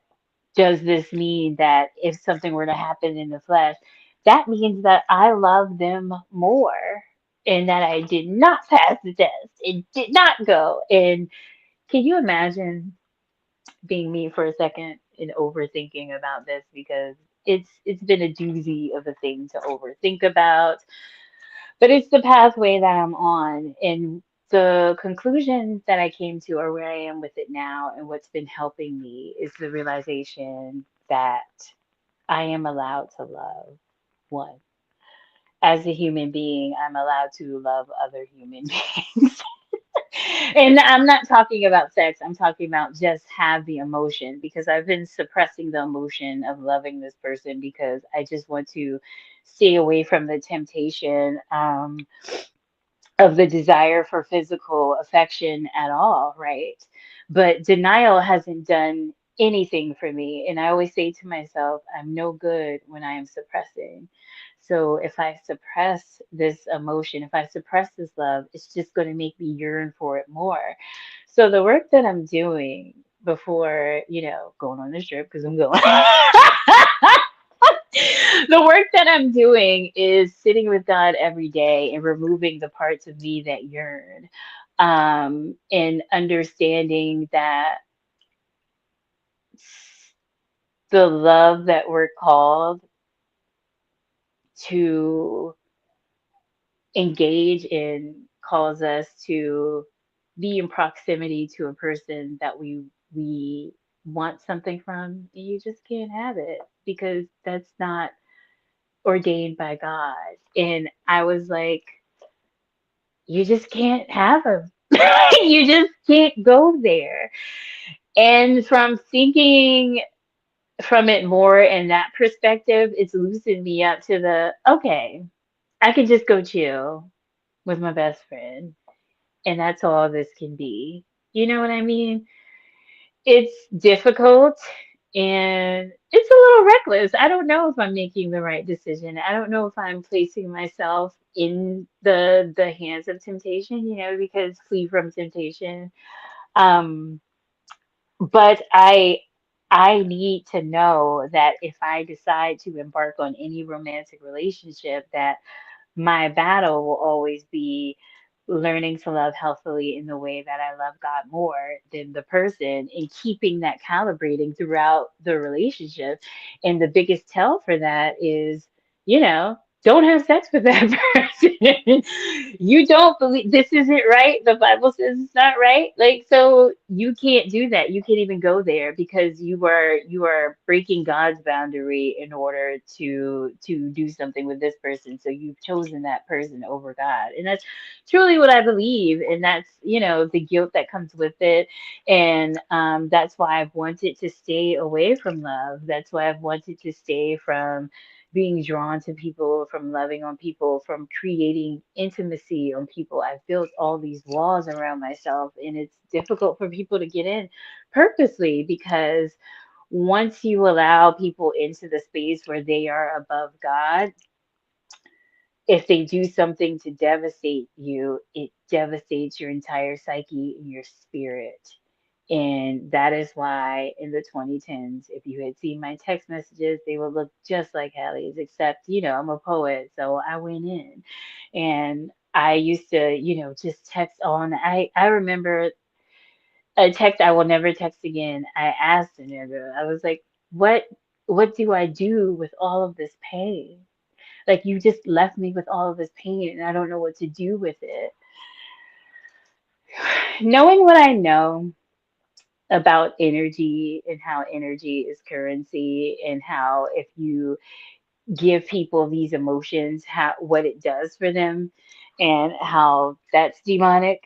does this mean that if something were to happen in the flesh, that means that I love them more and that I did not pass the test. It did not go. And can you imagine being me for a second and overthinking about this because it's been a doozy of a thing to overthink about, but it's the pathway that I'm on. And the conclusion that I came to, or where I am with it now, and what's been helping me is the realization that I am allowed to love one. As a human being, I'm allowed to love other human beings. And I'm not talking about sex, I'm talking about just have the emotion because I've been suppressing the emotion of loving this person because I just want to stay away from the temptation. Of the desire for physical affection at all, right? But denial hasn't done anything for me. And I always say to myself, I'm no good when I am suppressing. So if I suppress this emotion, if I suppress this love, it's just going to make me yearn for it more. So the work that I'm doing before, going on this trip, because I'm going. The work that I'm doing is sitting with God every day and removing the parts of me that yearn, and understanding that the love that we're called to engage in calls us to be in proximity to a person that we want something from, and you just can't have it because that's not ordained by God. And I was like, you just can't have them. You just can't go there. And from thinking from it more in that perspective, it's loosened me up to the, okay, I can just go chill with my best friend. And that's all this can be. You know what I mean? It's difficult and it's a little reckless. I don't know if I'm making the right decision. I don't know if I'm placing myself in the hands of temptation, because flee from temptation. Um, but I need to know that if I decide to embark on any romantic relationship, that my battle will always be learning to love healthily in the way that I love God more than the person and keeping that calibrating throughout the relationship. And the biggest tell for that is, you know, don't have sex with that person. You don't believe this isn't right. The Bible says it's not right. Like, so you can't do that. You can't even go there because you are breaking God's boundary in order to do something with this person. So you've chosen that person over God. And that's truly what I believe. And that's, the guilt that comes with it. And that's why I've wanted to stay away from love. That's why I've wanted to stay from being drawn to people, from loving on people, from creating intimacy on people. I've built all these walls around myself, and it's difficult for people to get in purposely because once you allow people into the space where they are above God, if they do something to devastate you, it devastates your entire psyche and your spirit. And that is why in the 2010s, if you had seen my text messages, they would look just like Hallie's, except, I'm a poet. So I went in and I used to, just text on. I remember a text I will never text again. I asked a nigga, I was like, what do I do with all of this pain? Like, you just left me with all of this pain and I don't know what to do with it. Knowing what I know about energy and how energy is currency and how if you give people these emotions, how what it does for them and how that's demonic.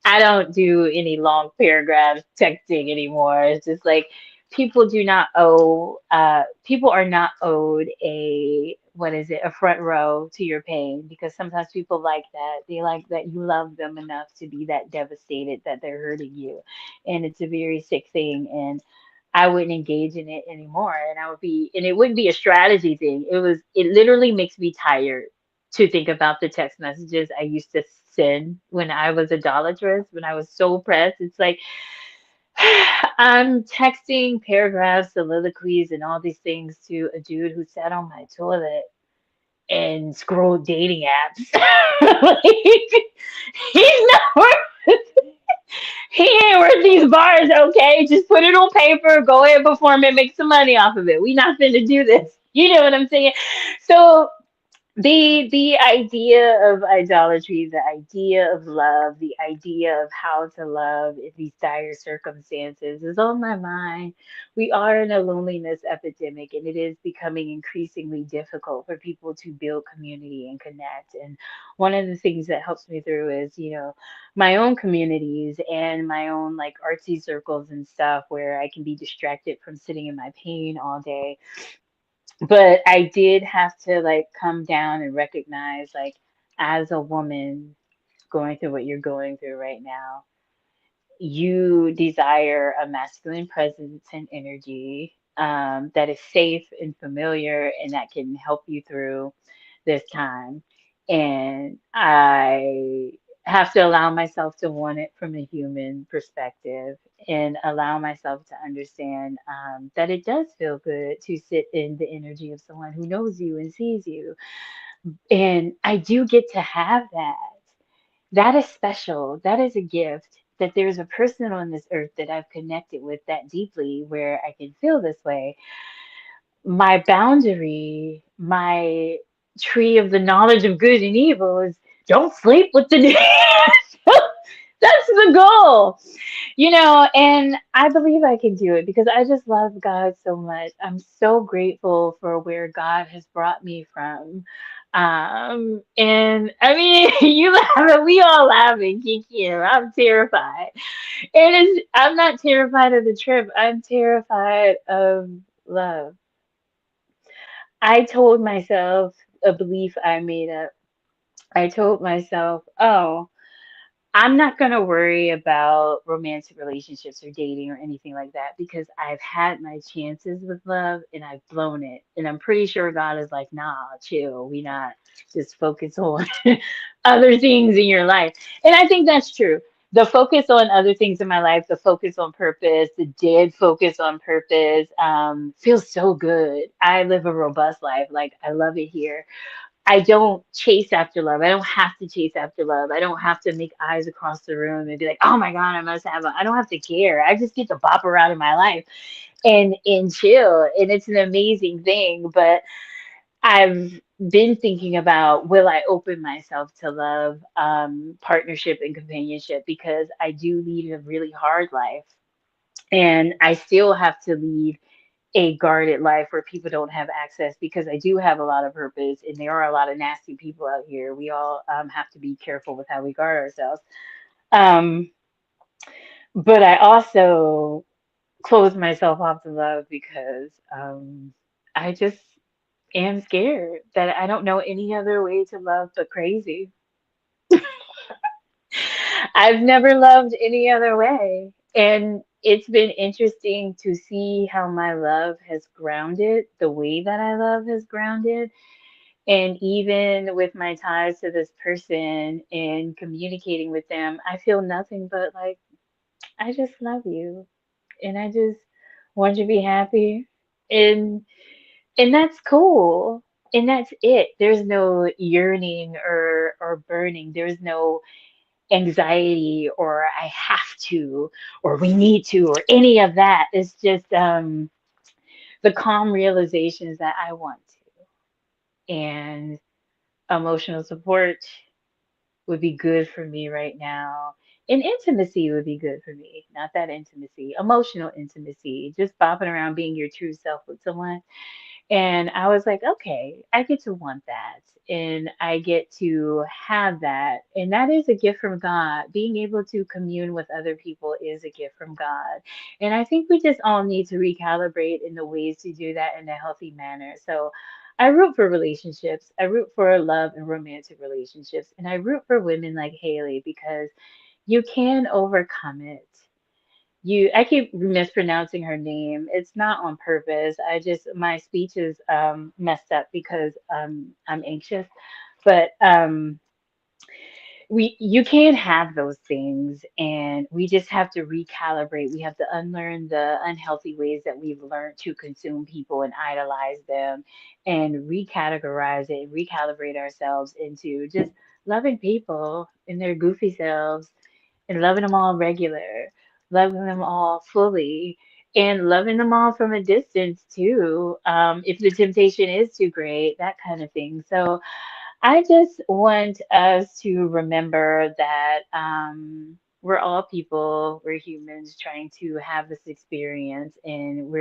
I don't do any long paragraphs texting anymore. It's just like people are not owed a, what is it, a front row to your pain because sometimes people like that. They like that you love them enough to be that devastated that they're hurting you. And it's a very sick thing. And I wouldn't engage in it anymore. And it wouldn't be a strategy thing. It literally makes me tired to think about the text messages I used to send when I was idolatrous, when I was so oppressed. It's like I'm texting paragraphs, soliloquies, and all these things to a dude who sat on my toilet and scrolled dating apps. Like, he's not worth he ain't worth these bars, okay? Just put it on paper, go ahead, perform it, make some money off of it. We not finna do this. You know what I'm saying? So the idea of idolatry, the idea of love, the idea of how to love in these dire circumstances is on my mind. We are in a loneliness epidemic, and it is becoming increasingly difficult for people to build community and connect. And one of the things that helps me through is, my own communities and my own like artsy circles and stuff where I can be distracted from sitting in my pain all day. But I did have to like come down and recognize, like, as a woman going through what you're going through right now, you desire a masculine presence and energy that is safe and familiar and that can help you through this time. And I have to allow myself to want it from a human perspective and allow myself to understand that it does feel good to sit in the energy of someone who knows you and sees you. And I do get to have that. That is special. That is a gift that there's a person on this earth that I've connected with that deeply where I can feel this way. My boundary, my tree of the knowledge of good and evil is don't sleep with the that's the goal, and I believe I can do it because I just love God so much. I'm so grateful for where God has brought me from. And I mean, you laugh, we all laughing, Kiki. I'm terrified. I'm not terrified of the trip. I'm terrified of love. I told myself a belief I made up. I told myself, oh, I'm not going to worry about romantic relationships or dating or anything like that because I've had my chances with love and I've blown it. And I'm pretty sure God is like, nah, chill. We not just focus on other things in your life. And I think that's true. The focus on other things in my life, the focus on purpose, the dead focus on purpose, feels so good. I live a robust life. Like, I love it here. I don't chase after love. I don't have to chase after love. I don't have to make eyes across the room and be like, oh my God, I must have I don't have to care. I just get to bop around in my life and chill. And it's an amazing thing. But I've been thinking about, will I open myself to love, partnership, and companionship, because I do lead a really hard life. And I still have to lead a guarded life where people don't have access, because I do have a lot of purpose and there are a lot of nasty people out here. We all have to be careful with how we guard ourselves. Um, but I also close myself off to love because I just am scared that I don't know any other way to love but crazy. I've never loved any other way. And it's been interesting to see how my love has grounded, the way that I love has grounded. And even with my ties to this person and communicating with them, I feel nothing but like, I just love you. And I just want you to be happy. And and that's cool. And that's it. There's no yearning or burning. There's no anxiety or I have to or we need to or any of that. It's just the calm realizations that I want to. And emotional support would be good for me right now. And intimacy would be good for me. Not that intimacy, emotional intimacy, just bopping around being your true self with someone. And I was like, okay, I get to want that. And I get to have that. And that is a gift from God. Being able to commune with other people is a gift from God. And I think we just all need to recalibrate in the ways to do that in a healthy manner. So I root for relationships. I root for love and romantic relationships. And I root for women like Haley because you can overcome it. I keep mispronouncing her name. It's not on purpose. I just my speech is messed up because I'm anxious. But we you can have those things, and we just have to recalibrate. We have to unlearn the unhealthy ways that we've learned to consume people and idolize them, and recategorize it and recalibrate ourselves into just loving people in their goofy selves and loving them all regular, loving them all fully, and loving them all from a distance too. If the temptation is too great, that kind of thing. So I just want us to remember that we're all people, we're humans trying to have this experience, and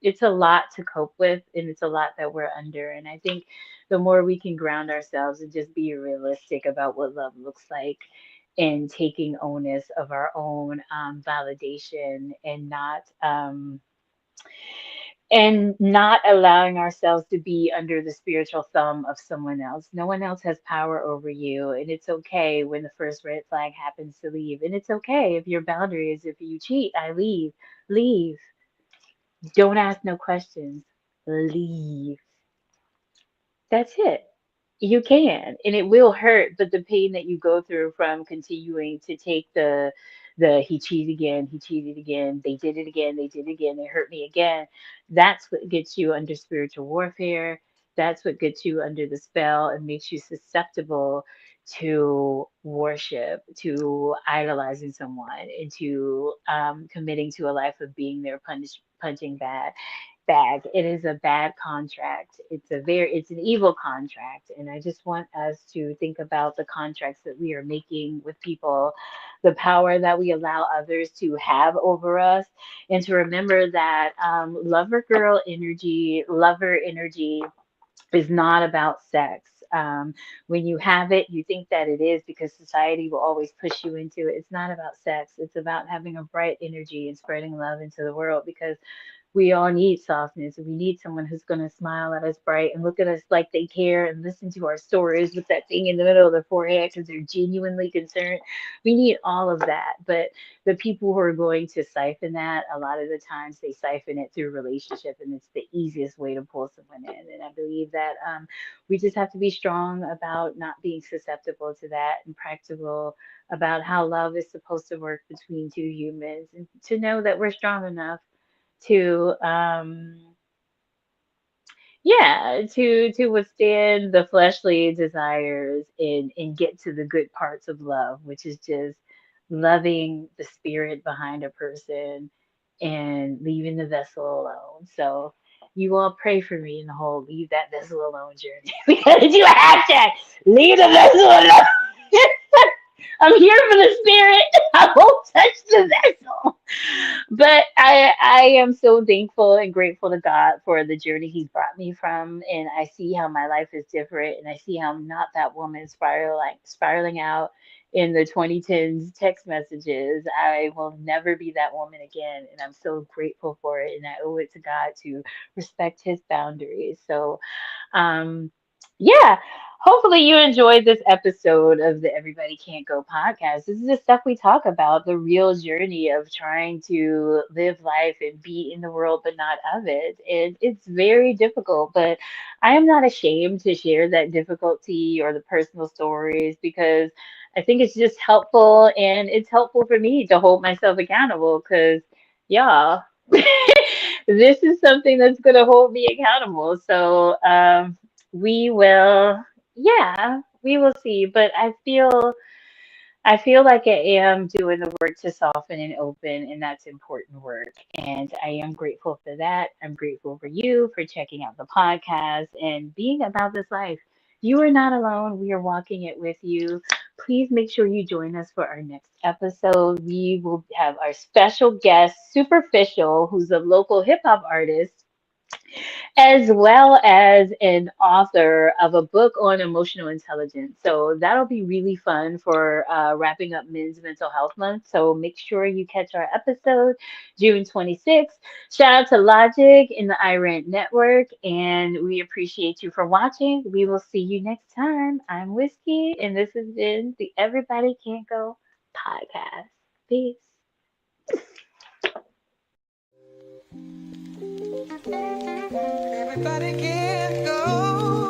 it's a lot to cope with, and it's a lot that we're under. And I think the more we can ground ourselves and just be realistic about what love looks like, and taking onus of our own validation, and not allowing ourselves to be under the spiritual thumb of someone else. No one else has power over you, and it's okay when the first red flag happens to leave. And it's okay if your boundary is, if you cheat, I leave. Leave. Don't ask no questions. Leave. That's it. You can, and it will hurt, but the pain that you go through from continuing to take the he cheated again, they did it again, they hurt me again. That's what gets you under spiritual warfare. That's what gets you under the spell and makes you susceptible to worship, to idolizing someone, and to committing to a life of being their punching bag. It is a bad contract. It's an evil contract. And I just want us to think about the contracts that we are making with people, the power that we allow others to have over us, and to remember that lover girl energy, lover energy is not about sex. When you have it, you think that it is because society will always push you into it. It's not about sex. It's about having a bright energy and spreading love into the world, because we all need softness. We need someone who's going to smile at us bright and look at us like they care and listen to our stories with that thing in the middle of their forehead because they're genuinely concerned. We need all of that. But the people who are going to siphon that, a lot of the times they siphon it through relationship, and it's the easiest way to pull someone in. And I believe that we just have to be strong about not being susceptible to that, and practical about how love is supposed to work between two humans, and to know that we're strong enough to yeah, to withstand the fleshly desires, and get to the good parts of love, which is just loving the spirit behind a person and leaving the vessel alone. So you all pray for me in the whole leave that vessel alone journey because you have to leave the vessel alone. I'm here for the spirit. I won't touch the vessel. But I am so thankful and grateful to God for the journey He's brought me from, and I see how my life is different, and I see how I'm not that woman spiraling out in the 2010s text messages. I will never be that woman again, and I'm so grateful for it, and I owe it to God to respect His boundaries. So um, yeah, hopefully you enjoyed this episode of the Everybody Can't Go podcast. This is the stuff we talk about, the real journey of trying to live life and be in the world, but not of it. And it's very difficult, but I am not ashamed to share that difficulty or the personal stories because I think it's just helpful and it's helpful for me to hold myself accountable because, yeah. This is something that's going to hold me accountable. So, we will, yeah, we will see. But I feel like I am doing the work to soften and open, and that's important work. And I am grateful for that. I'm grateful for you for checking out the podcast and being about this life. You are not alone. We are walking it with you. Please make sure you join us for our next episode. We will have our special guest, Superficial, who's a local hip hop artist as well as an author of a book on emotional intelligence. So that'll be really fun for wrapping up Men's Mental Health Month. So make sure you catch our episode June 26th. Shout out to Logic in the iRent Network, and we appreciate you for watching. We will see you next time. I'm Whiskey, and this has been the Everybody Can't Go podcast. Peace. Everybody can go.